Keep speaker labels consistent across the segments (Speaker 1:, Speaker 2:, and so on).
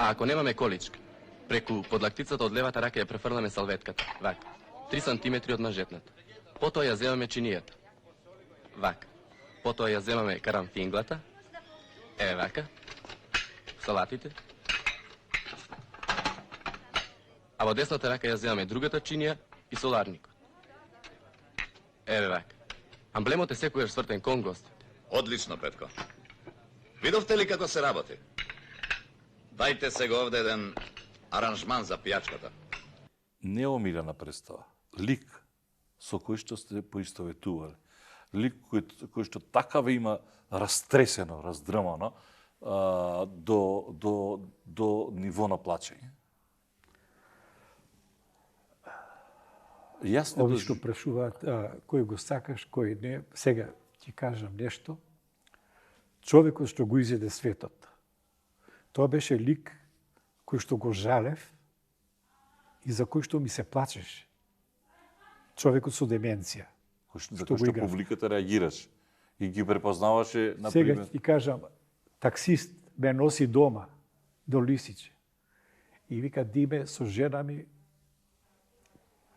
Speaker 1: А ако немаме количка, преку подлактицата од левата рака ја префрламе салветката, вака, 3 сантиметри од мажетната. Потоа ја земаме чинијата, вака. Потоа ја земаме карамфинглата, вака, салатите. А во десната рака ја земаме другата чинија и соларникот. Вака. Амблемот е секогаш свртен кон гостите.
Speaker 2: Одлично, Петко. Видовте ли како се работи? Дајте сега овде еден аранжман за пијачката.
Speaker 3: Неомилена представа. Лик со кој што сте поистоветували. Лик кој што така ве има растресено, раздрмано до ниво на плачење.
Speaker 4: Ови што прашуваат кој го сакаш, кој не. Сега ти кажам нешто. Човекот што го изеде светот, тоа беше лик кој што го жалев и за кој што ми се плачеше. Човекот со деменција.
Speaker 3: За кој што публиката реагираше и ги препознаваше, на
Speaker 4: Сега
Speaker 3: пример.
Speaker 4: ти кажам, таксист ме носи дома до Лисиче и вика Диме со жена ми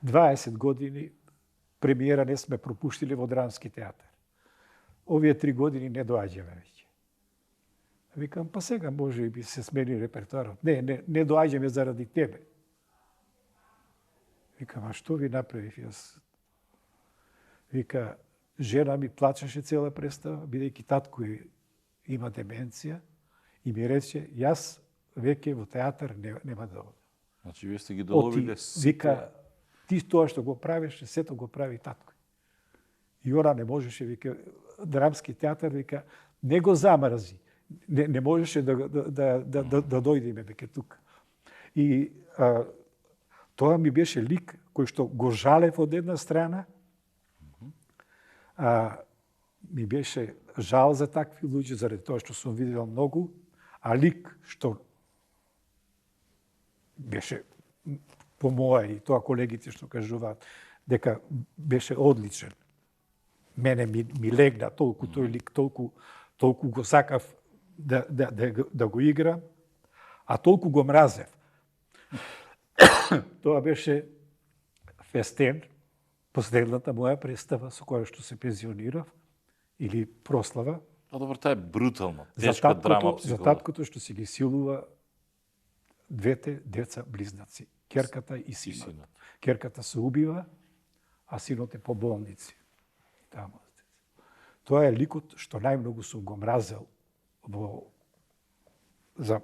Speaker 4: 20 години премиера не сме пропуштили во Драмски театар. Овие 3 години не доаѓаме веќе. Викам, па сега може би се смени репертуарот. Не доаѓаме заради тебе. Викам, а што ви направив јас? Вика, жена ми плачеше цела представа, бидејќи татко има деменција, и ми рече, јас веќе во театар нема да одам.
Speaker 3: Значи, вие сте ги доловиле
Speaker 4: Вика, ти тоа што го правиш, сето го прави татко. И она не можеше, вика, Драмски театар, вика, не го замрзи. Не можеше да дојдеме веќе тука. И тоа ми беше лик кој што го жалев од една страна, ми беше жал за такви луѓе, заради тоа што сум видел многу, а лик што беше по моја и тоа колегите што кажуваат дека беше одличен. Мене ми легна толку тој лик, толку го сакав да го играм, а толку го мразев. Тоа беше Фестен, последната моја представа со која што се пензионирав, или прослава.
Speaker 3: А добро, таа е брутално. Тешка драма психолог.
Speaker 4: За таткото што се ги силува двете деца близнаци, керката и синот. Керката се убива, а синот е по болници. Таму. Тоа е ликот што најмногу сум го мразел за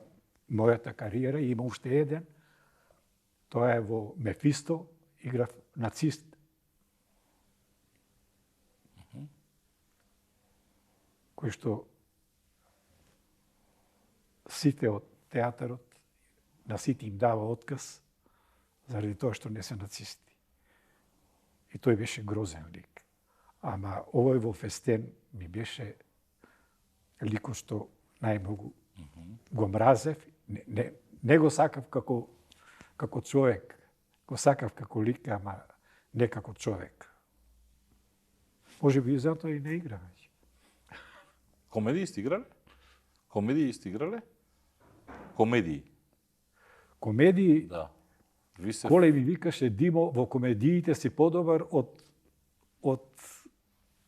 Speaker 4: мојата кариера. И има уште еден. Тоа е во Мефисто, играв нацист. Кој што сите од театарот, на сите им дава отказ, заради тоа што не се нацисти. И тој беше грозен лик. Ама овој во Фестен ми беше ликот што најмногу го мразев. Не го сакав како човек. Го сакав како лик, ама не како човек. Може би и затоа и не играме.
Speaker 3: Комедии сте играле? Комедии сте играле? Комедии?
Speaker 4: Комедии?
Speaker 3: Да.
Speaker 4: Коле ми викаше, Димо, во комедиите си подобар од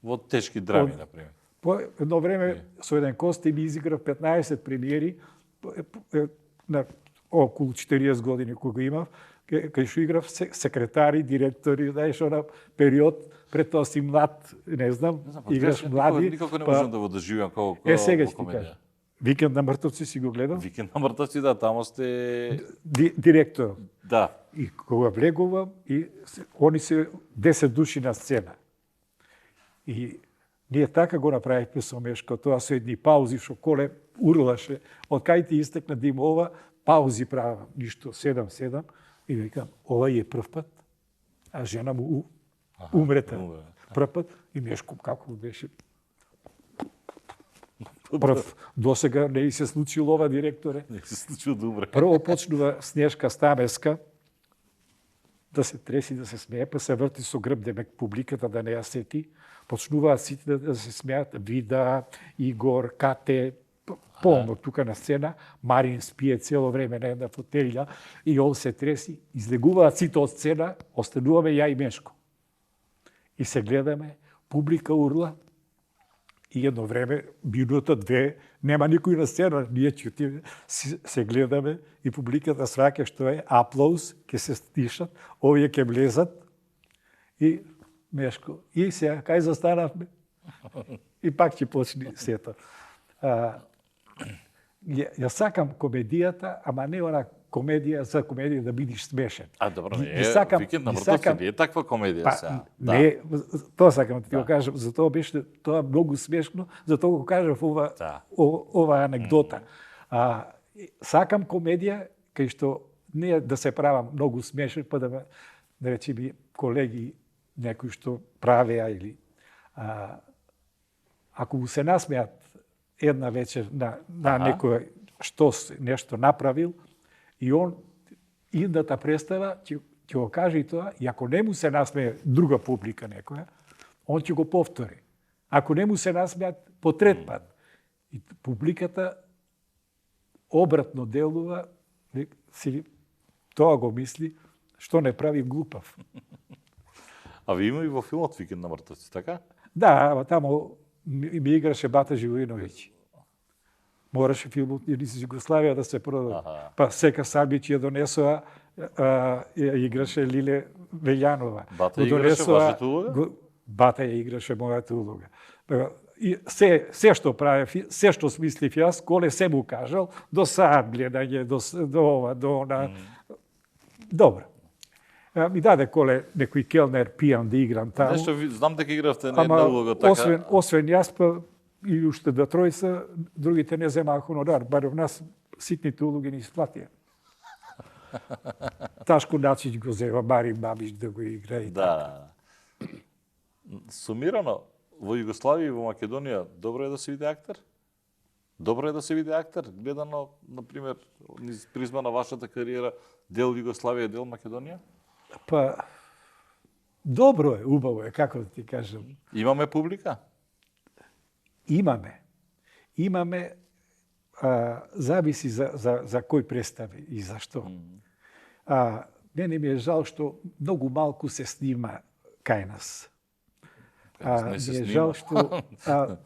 Speaker 3: во тешки драми, например.
Speaker 4: По едно време со еден Кости ми изиграв 15 премиери на околу 40 години кога го имав, кај што играв секретари, директори, знаеш, она период, пред тоа си млад, не знам, играш млади.
Speaker 3: Никако не можам да го доживам како
Speaker 4: сега ќе ти кажам. Викенд на мртовци си го гледам?
Speaker 3: Викенд на мртовци, да, тамо сте...
Speaker 4: Директор.
Speaker 3: Да.
Speaker 4: И кога влегувам, и они се 10 души на сцена. И ние така го направихме со Мешко, тоа со едни паузи, што коле урлаше, од кај ти истекна Димова, паузи правам, ништо, 7-7, и викам, ова е прв пат, а жена му умрета. Прв пат, и Мешко како беше прв. Досега не се случило ова, директоре.
Speaker 3: Не се случило добре.
Speaker 4: Прво почнува Снежка Стамеска да се треси, да се смее, па се врти со грб, демек публиката да не ја сети. Почнуваат сите да се смеат. Вида, Игор, Кате, полно тука на сцена, Марин спие цело време на една фотелја и он се треси, излегуваат сите од сцена, остануваме ја и Мешко. И се гледаме, публика урла, и едно време, минута, две, нема никој на сцена, ние чутиме, се гледаме и публиката сваќа што е аплауз, ќе се стишат, овие ќе влезат и Мешко. И сега, кај застанавме? И пак ќе почне сето. Ја сакам комедијата, ама не она комедија за комедија да бидиш смешен.
Speaker 3: Добро, викенд на мртовци не е таква комедија сега.
Speaker 4: Не, тоа сакам да ти го кажам, затоа беше тоа многу смешно, затоа го кажав ова анекдота. Сакам комедија кај што не да се правам многу смешен, па да речеме колеги некои што правеа или ако му се насмеат една вечер на некој што нешто направил и он идната представа ќе го каже и тоа, и ако не му се насмее друга публика некоја, он ќе го повтори. Ако не му се насмеат по трет пат, и публиката обратно делува, си тоа го мисли, што не прави глупав.
Speaker 3: А ви има и во филмот Викенд на мртовци, така?
Speaker 4: Да, таму ми играше Бата Живоиновиќ. Мораше филмот из Југославија да се продаде. Па Сека Сабиќ ја донесоа, ја играше Лиле Вељанова.
Speaker 3: Бата играше вашата улога?
Speaker 4: Бата ја играше мојата улога. И се што прави, се што смислив јас, коле се му кажал, до саат гледање, до ова, до она. Добро. Ми даде коле некој келнер пијан да играм таму.
Speaker 3: Нешто, знам дека игравте на една улога така.
Speaker 4: Освен јас, па и уште да тројца, другите не земаа хонорар, барем нас ситните улоги не исплатија. Ташко Начиć го зема, Марин Бабич да го игра и така.
Speaker 3: Сумирано, во Југославија и во Македонија, добро е да се види актер? Добро е да се види актер, гледано, например, низ призма на вашата кариера, дел Југославија, дел Македонија?
Speaker 4: Па, добро е, убаво е, како да ти кажам.
Speaker 3: Имаме публика?
Speaker 4: Имаме, зависи за кој представи и за што. Мене ми е жал што многу малку се снима кај нас.
Speaker 3: Не се
Speaker 4: ми е
Speaker 3: снима.
Speaker 4: жал што...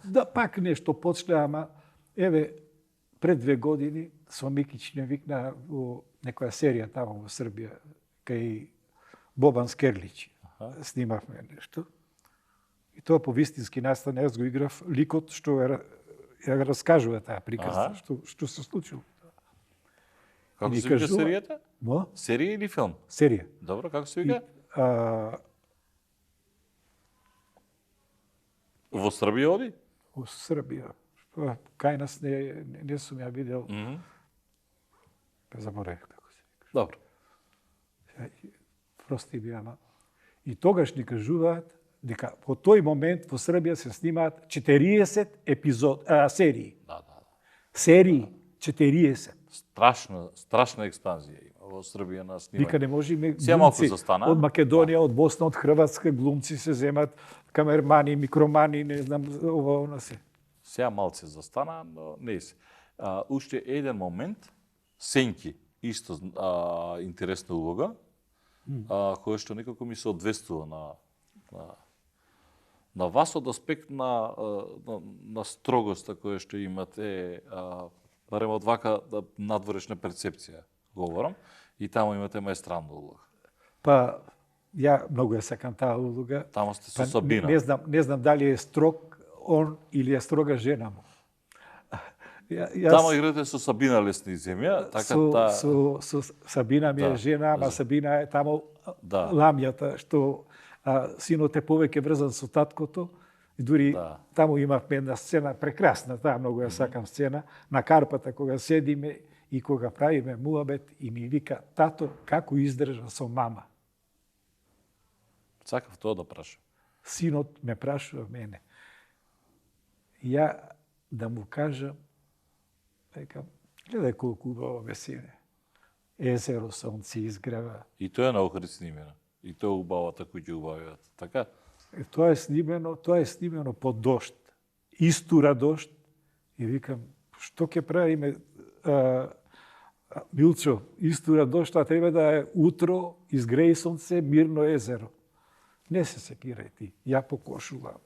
Speaker 4: да, пак нешто почне, ама еве, пред 2 години со Микиќ не викна во некоја серија таму во Србија, кај Бобан Скерлиќ. Снимавме нешто. И тоа по вистински настан, јас го играв ликот што ја раскажува таа приказна, што се случило.
Speaker 3: Како се вика серијата? Серија или филм?
Speaker 4: Серија.
Speaker 3: Добро, како се вика? Во Србија оди?
Speaker 4: Во Србија. Кај нас не сум ја видел. Заборавив како се вика.
Speaker 3: Добро.
Speaker 4: Прости ми, ама. И тогаш ни кажуваат дека во тој момент во Србија се снимаат 40 серии.
Speaker 3: Да.
Speaker 4: Серии 40.
Speaker 3: Страшна експанзија има во Србија на снимање.
Speaker 4: Вика не можеме
Speaker 3: глумци
Speaker 4: од Македонија, од Босна, од Хрватска, глумци се земат, камермани, микромани, не знам, ова, она се.
Speaker 3: Сега малце застана, но не се. Уште еден момент, Сенки, исто интересна улога, која што некако ми се одвестува на вас од аспект на строгоста која што имате, барем од вака надворешна перцепција говорам, и таму имате маестранна улога.
Speaker 4: Па, ја многу ја сакам таа улога.
Speaker 3: Таму сте со Сабина.
Speaker 4: Не знам дали е строг он или е строга жена му.
Speaker 3: Таму играте со Сабина Лесни земја, така
Speaker 4: со Сабина ми е жена, ама Сабина е таму ламјата што синот е повеќе врзан со таткото. И дури таму имавме една сцена прекрасна, таа многу ја сакам сцена, на карпата кога седиме и кога правиме муабет и ми вика: "Тато, како издржа со мама?"
Speaker 3: Сакав тоа да прашам.
Speaker 4: Синот ме прашува мене. Ја да му кажам, викам, гледај колку убаво ме сине. Езеро сонци изгрева.
Speaker 3: И тоа е на Охрид снимено. И тоа е убавата кој ќе убавиат. Така?
Speaker 4: Тоа е снимено под дожд. Истура дожд. И викам, што ќе правиме, Милчо, истура дошла, треба да е утро, изгреи сонце, мирно езеро. Не се секирај ти, ја покошула,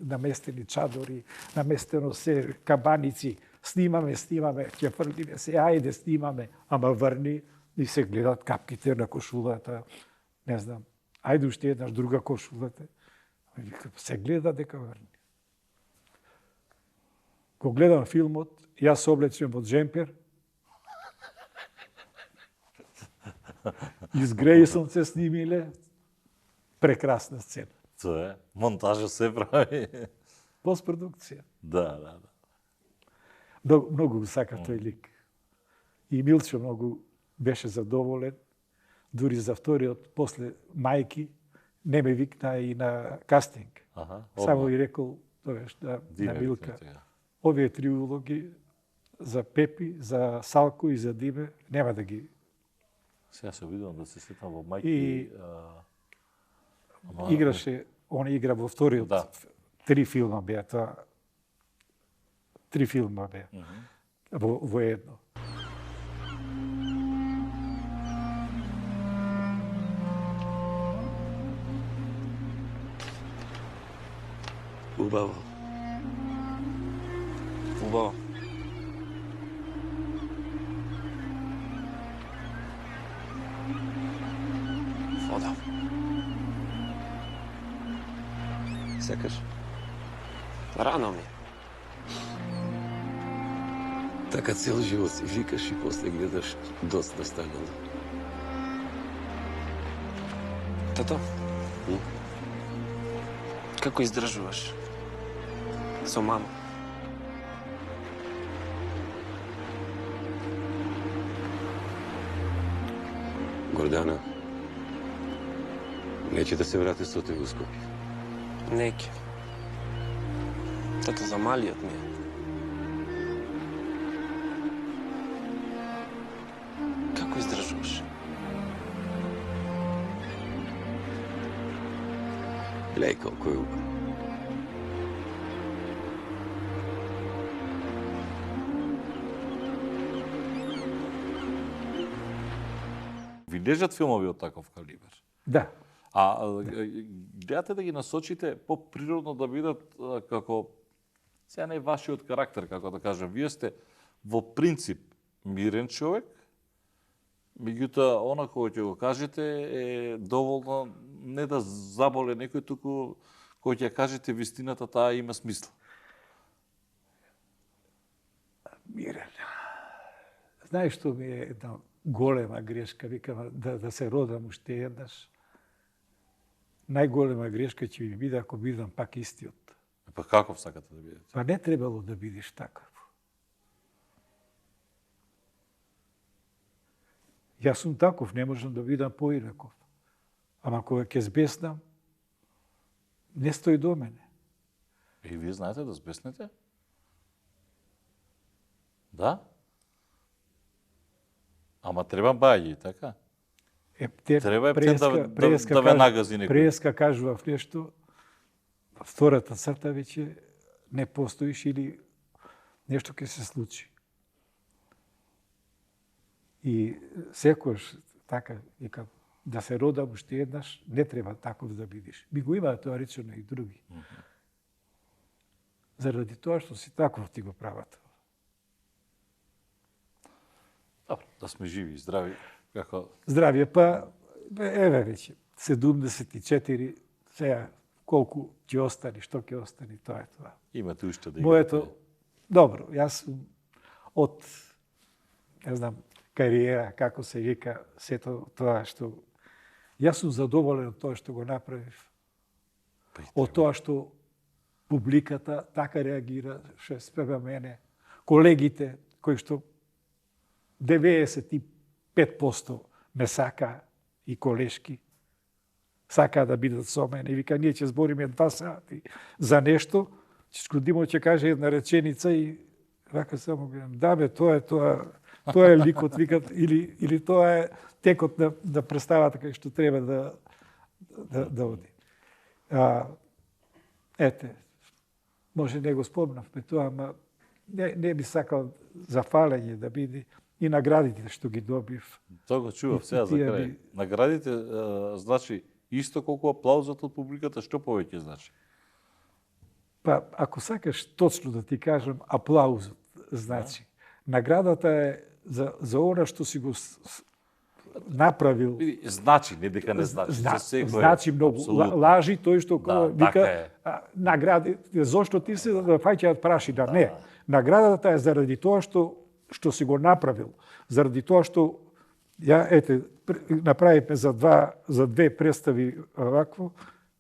Speaker 4: наместени чадори, наместено се кабаници, снимаме, ќе фрлиме се, ајде снимаме, ама врни и се гледат капките на кошулата, не знам, ајде уште еднаш друга кошулата. Се гледа дека врни. Кога гледам филмот, јас се облечем од джемпер, изгреи сонце снимиле, прекрасна сцена.
Speaker 3: Тоа е. Монтажа се прави.
Speaker 4: Постпродукција.
Speaker 3: Да.
Speaker 4: Многу сака тој лик. И Милчо многу беше задоволен. Дури за вториот, после мајки, не ме викна и на кастинг. Само и рекол, на Милка, овие 3 улоги за Пепи, за Салко и за Диме, нема да ги...
Speaker 3: Сега се обидувам да се сетам во мајки.
Speaker 4: И играше, он игра во вториот. 3 филма беа тоа. 3 филма беа. Во едно.
Speaker 5: Убаво. Убаво. Вода. Сакаш? Рано ми е. Така цел живот си викаш и после гледаш доста станало. Тато? Како издржуваш? Со мама? Гордана, неќе да се врати со те во Скопје. Неќе. Тато за малиот ми е. Како издржуваш? Гледај колко е убаво.
Speaker 3: Ви лежат филмови од таков калибар.
Speaker 4: Да.
Speaker 3: А гледате да ги насочите по-природно да бидат како сега не вашиот карактер, како да кажам. Вие сте во принцип мирен човек, меѓутоа она кој ќе го кажете е доволно не да заболе некој, туку кој ќе кажете вистината, таа има смисла.
Speaker 4: Мирен. Знаеш што ми е една голема грешка, викам, да се родам уште еднаш. Најголема грешка ќе ми биде ако бидам пак истиот.
Speaker 3: Па каков сакате да бидете?
Speaker 4: Па не требало да бидеш таков. Јас сум таков, не можам да бидам поинаков. Ама кога ќе збеснам, не стои до мене.
Speaker 3: И вие знаете да збеснете? Да? Ама треба баји, така? Треба да ве нагази некој.
Speaker 4: Преска кажував нешто, втората црта веќе не постоиш или нешто ќе се случи. И секојаш така, векам, да се родам уште еднаш, не треба таков да бидеш. Би го имаа тоа речено и други. Заради тоа што си таков ти го прават.
Speaker 3: Добро, да сме живи и здрави. Како...
Speaker 4: Здравје, па, еве веќе, 74, сега колку ќе остани, што ќе остани, тоа е тоа.
Speaker 3: Имате уште да играте.
Speaker 4: Моето, добро, јас сум од, не знам, кариера, како се вика, сето тоа што... Јас сум задоволен од тоа што го направив. Од тоа што публиката така реагира, што спрега мене, колегите, кои што 95% ме сака и колешки, сака да бидат со мене и вика, ние ќе збориме 2 сати за нешто, Чичко Димо ќе каже една реченица и вака само гледам, да бе, тоа е ликот, викат, или тоа е текот на представата кај што треба да оди. Ете, може не го спомнавме тоа, ама не би сакал зафалење да биде и наградите што ги добив.
Speaker 3: Тоа го чував сега за
Speaker 4: тие
Speaker 3: крај.
Speaker 4: би-
Speaker 3: Наградите значи исто колку аплаузот од публиката, што повеќе значи?
Speaker 4: Па, ако сакаш точно да ти кажам, аплаузот значи. Наградата е за она што си го направил.
Speaker 3: Види, значи, не дека не значи. За секој,
Speaker 4: Значи многу.
Speaker 3: апсолутно.
Speaker 4: Лажи тој што
Speaker 3: Да,
Speaker 4: вика
Speaker 3: така е.
Speaker 4: награди. Зошто ти се да фаќаат прашина? Не. Наградата е заради тоа што си го направил. Заради тоа што направивме за две представи вакво.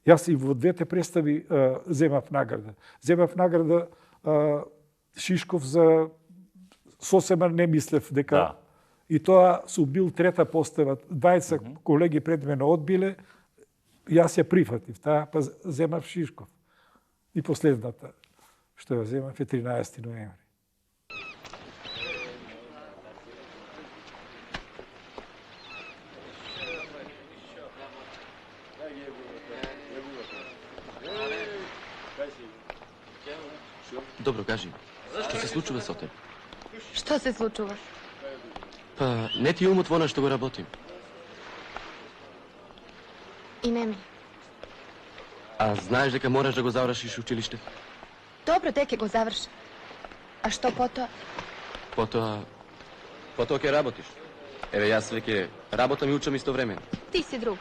Speaker 4: Јас и во двете представи земав награда. Земав награда Шишков за сосема не мислев дека
Speaker 3: Да.
Speaker 4: и тоа сум бил трета постава. 20 колеги пред мене одбиле, јас ја прифатив, таа па земав Шишков. И последната што ја земав е 13 ноември.
Speaker 1: Добро, кажи, што се случува со теб?
Speaker 6: Што се случува?
Speaker 1: Па, не ти умот во она што го работим.
Speaker 6: И не ми.
Speaker 1: А знаеш дека мораш да го завршиш училиште?
Speaker 6: Добро, дека го заврши. А што потоа?
Speaker 1: Потоа ќе работиш. Еве, јас веќе работам и учам истовремено.
Speaker 6: Ти си друг.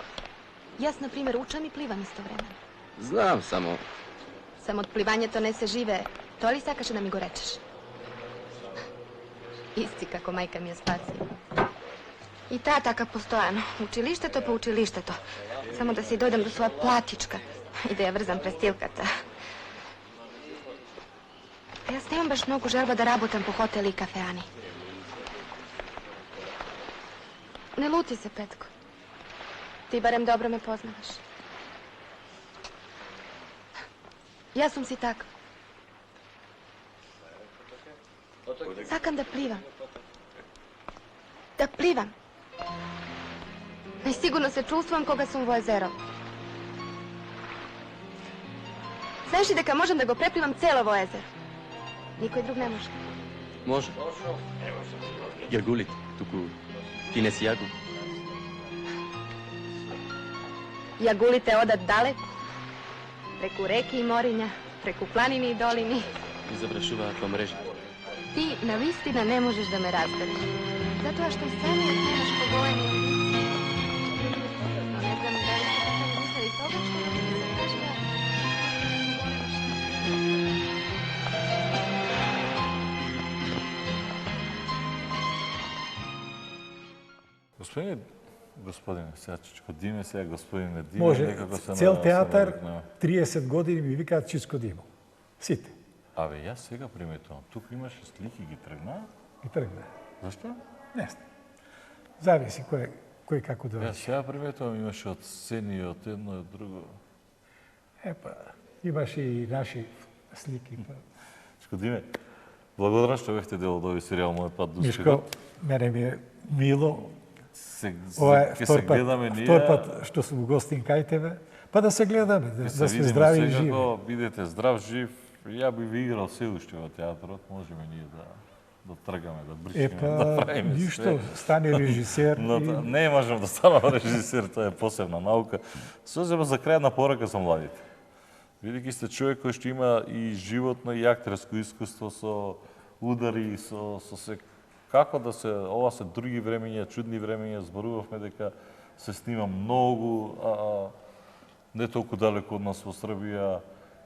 Speaker 6: Јас, на пример, учам и пливам истовремено.
Speaker 1: Знам, само
Speaker 6: Само од пливањето не се живее. Тоа ли сакаше да ми го речеш? Исти како мајка ми ја спаси. И таа така постојано. Училиштето по училиштето. Само да си дојдем до своја платичка и да ја врзам престилката. А јас немам баш многу желба да работам по хотели и кафеани. Не лути се, Петко. Ти барем добро ме познаваш. Јас сум си така. Сакам да пливам. Да пливам. Најсигурно се чувствувам кога сум во езеро. Знаеш ли дека можам да го препливам цело во езеро? Никој друг не може.
Speaker 1: може. Јагулит, туку ти не си јагул.
Speaker 6: Јагулите одат далеку. Преку реки и мориња, преку планини и долини.
Speaker 1: И завршуваат во мрежи.
Speaker 6: Ти навистина не можеш да ме разбереш. Затоа што самиот немаш поголеми амбиции. Не знам дали се така мислели тогаш кога ти се кажува
Speaker 3: Господине Сачичко Диме, сега господине Диме,
Speaker 4: Може,
Speaker 3: некако се
Speaker 4: цел
Speaker 3: се
Speaker 4: театар,
Speaker 3: навикнува.
Speaker 4: 30 години ми викаат Чичко Димо. Сите.
Speaker 3: Абе, јас сега приметувам, тук имаше слики, ги тргна.
Speaker 4: И тргна.
Speaker 3: Зашто?
Speaker 4: Не знам. Зависи кој како
Speaker 3: Јас
Speaker 4: дојде.
Speaker 3: сега приметувам, имаше од сцени, од едно и од друго.
Speaker 4: Епа, имаше и наши слики. Па.
Speaker 3: Чичко Диме, благодарам што бевте дел од овој серијал Мојот пат до
Speaker 4: Мишко,
Speaker 3: успехот.
Speaker 4: мене ми е мило.
Speaker 3: Ова е
Speaker 4: Втор пат што сум гостин кај тебе. Па да се гледаме, да сме здрави и живи.
Speaker 3: Бидете здрав, жив. Ја би ви играл се уште во театрот, можеме ние да тргаме, да бричиме,
Speaker 4: Епа,
Speaker 3: да правиме
Speaker 4: ништо,
Speaker 3: све.
Speaker 4: стане режисер.
Speaker 3: Но не можам да станам режисер, тоа е посебна наука. Созема за крајна порака за младите. Бидејќи сте човек кој што има и животно и актерско искуство со удари, со се како да се, ова се други времења, чудни времења, зборувавме дека се снима многу, не толку далеку од нас во Србија,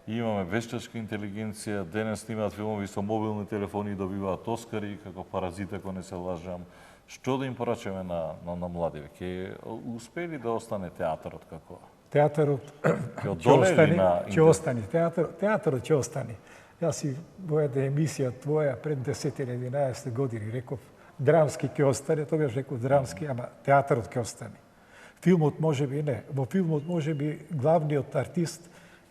Speaker 3: имаме вештачка интелигенција, денес снимаат филмови со мобилни телефони и добиваат Оскари, како Паразит, ако не се лажам. Што да им порачаме на младиве? Ке успели да остане театарот како?
Speaker 4: Театарот
Speaker 3: Ќе
Speaker 4: ќе
Speaker 3: одоле ли на
Speaker 4: остане, ќе остане. Театарот ќе остане. Јас и во една емисија твоја пред 10-11 години реков драмски ќе остане, тогаш реков драмски, ама театарот ќе остане. Филмот може би не. Во филмот може би главниот артист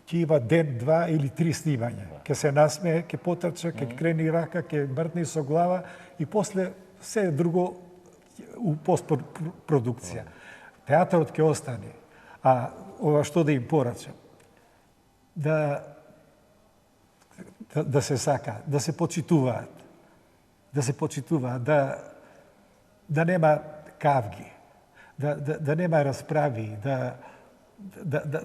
Speaker 4: ќе има ден, два или три снимања. Ќе се насмее, ќе потрча, ќе крени рака, ќе мртни со глава и после се друго у постпродукција. Театарот ќе остане. А ова што да им порачам? Да да се сака, да се почитуваат, да нема кавги, да нема расправи,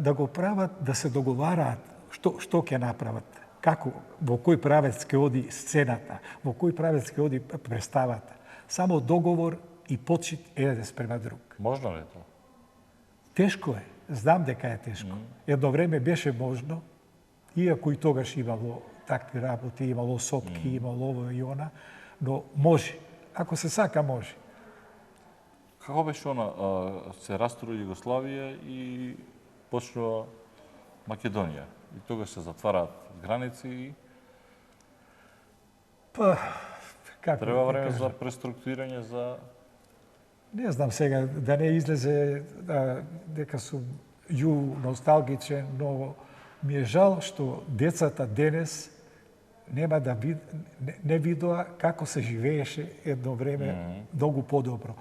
Speaker 4: да го прават, да се договараат што ќе направат, како, во кој правец ќе оди сцената, во кој правец ќе оди представата. Само договор и почит еден спрема друг.
Speaker 3: Можно ли тоа?
Speaker 4: Тешко е, знам дека е тешко. Едно време беше можно, иако и тогаш имало такви работи, имало сопки, имало ово и она, но може. Ако се сака, може.
Speaker 3: Како беше она, се раструи Југославија и почнува Македонија? И тогаш се затвараат граници и
Speaker 4: Па, како
Speaker 3: треба
Speaker 4: да
Speaker 3: време
Speaker 4: кажам?
Speaker 3: за преструктурирање, за...
Speaker 4: Не знам сега, да не излезе дека сум носталгичен, но ми е жал што децата денес нема да не видоа како се живееше едно време многу подобро.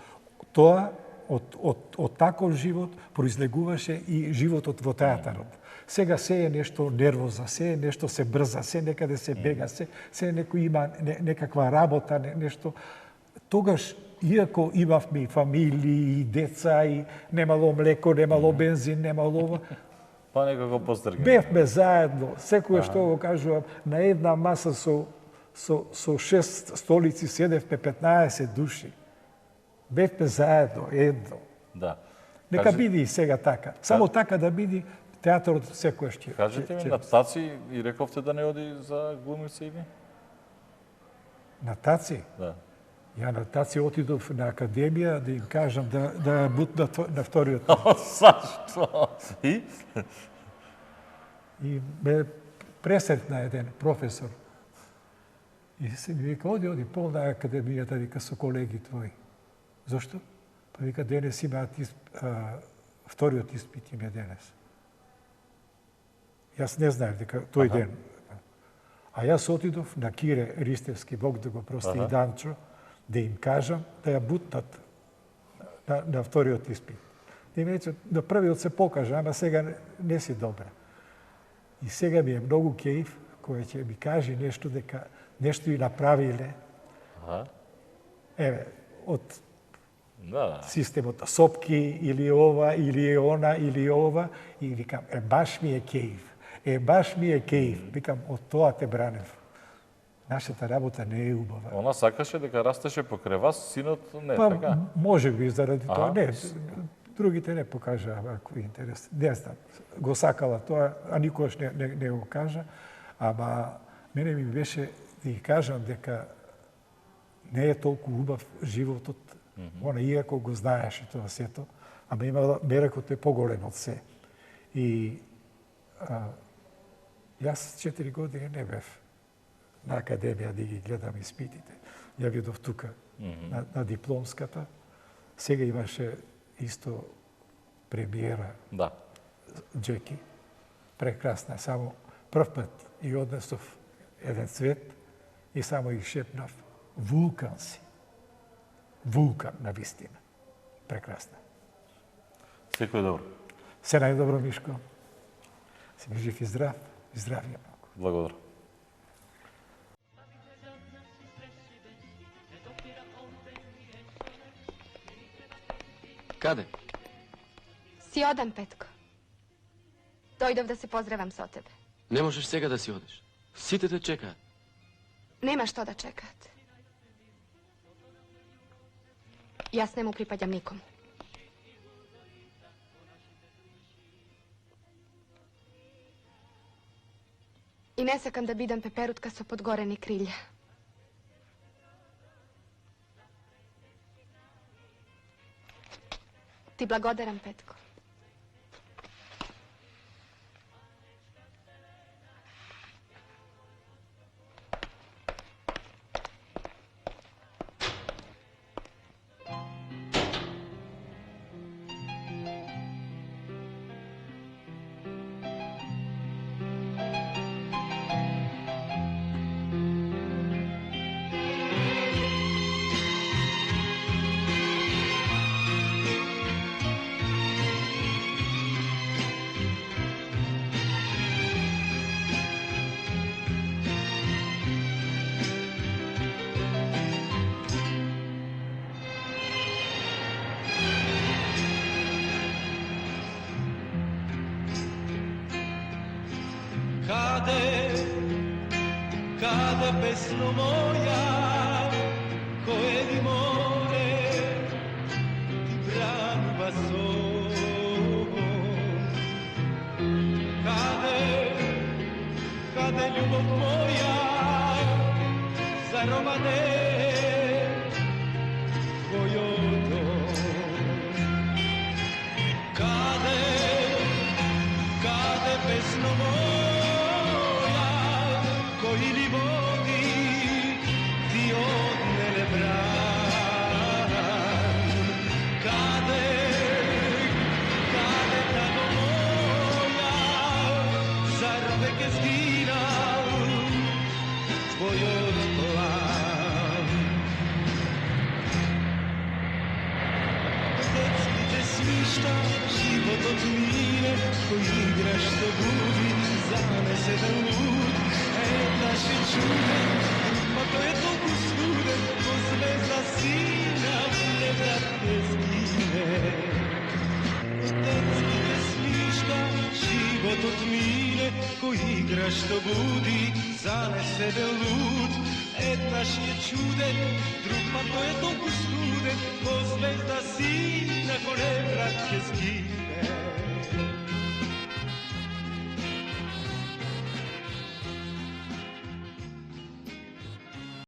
Speaker 4: Тоа од таков живот произлегуваше и животот во театарот. Сега се е нешто нервоза, се е нешто се брза, се некаде се бега, се некој има некаква работа, нешто. Тогаш, иако имавме и фамилии, и деца, и немало млеко, немало бензин, немало ова,
Speaker 3: Па некако постргаме.
Speaker 4: бевме заедно, секој што го кажувам, на една маса со 6 столици седевме 15 души. Бевме заедно, едно.
Speaker 3: Да.
Speaker 4: Нека биде и сега така. Само така да биде, театарот секојаш ќе.
Speaker 3: Кажете ми, на Таци и рековте да не оди за глумица или?
Speaker 4: На Таци?
Speaker 3: Да.
Speaker 4: Ја на Таци отидов на академија да им кажам да бутнат на вториот.
Speaker 3: Зашто? И?
Speaker 4: И ме пресретна еден професор. И се ми вика, оди, пол на академијата, вика, со колеги твои. Зошто? Па вика, денес имаат вториот испит им е денес. Јас не знаев дека тој ден. А јас отидов на Кире Ристевски, Бог да го прости, и Данчо, да им кажам да ја бутнат на вториот испит. Да им рече, на првиот се покажа, ама сега не си добра. И сега ми е многу кејф, кој ќе ми каже нешто дека нешто и направиле. Еве, од
Speaker 3: Да.
Speaker 4: системот сопки или ова, или она, или ова, и викам, баш ми е кејф. Баш ми е кејф. Викам, од тоа те бранев. Нашата работа не е убава.
Speaker 3: Она сакаше дека растеше покрај вас, синот не,
Speaker 4: Па,
Speaker 3: така?
Speaker 4: може би заради тоа. Не,
Speaker 3: с-
Speaker 4: другите не покажа вакви интерес. Не знам, го сакала тоа, а никогаш не го кажа. Ама мене ми беше да ги кажам дека не е толку убав животот. Она иако го знаеше тоа сето, ама имала меракот е поголем од се. И јас 4 години не бев на академија да ги гледам испитите. Ја видов тука на дипломската. Сега имаше исто премиера
Speaker 3: Да.
Speaker 4: Джеки. Прекрасна. Само прв пат и однесов еден цвет и само ги шепнав вулкан си. Вулкан, на вистина. Прекрасна.
Speaker 3: Секој добро.
Speaker 4: Се најдобро, Мишко. Си ми жив и здрав. И здравје многу.
Speaker 3: Благодарам.
Speaker 1: Каде?
Speaker 6: Си одам, Петко. Дојдов да се поздравам со тебе.
Speaker 1: Не можеш сега да си одиш. Сите те чекаат.
Speaker 6: Нема што да чекаат. Јас не му припаѓам никому. И не сакам да бидам пеперутка со подгорени крилја. Ти благодарам, Петко.
Speaker 7: Cade pesno moja, koje di more, ti braniva sobom. Cade ljubav moja, zarovane tvojodom. Cade pesno moja, koji li vodi ti odnele bran. Cade tako moja, zar veke zginal tvoj odplan. Детски те смишта, животот мине, кој играш до буди, занесе да луд. Еднаш е чуден, па тој е толку студен, ко звезда сина, не брат не згине. Детски те смишта, животот мине, кој играш до буди, занесе да луд. Еднаш е чуден, друг па тој е толку студен, ко звезда сина, ко не брат не згине.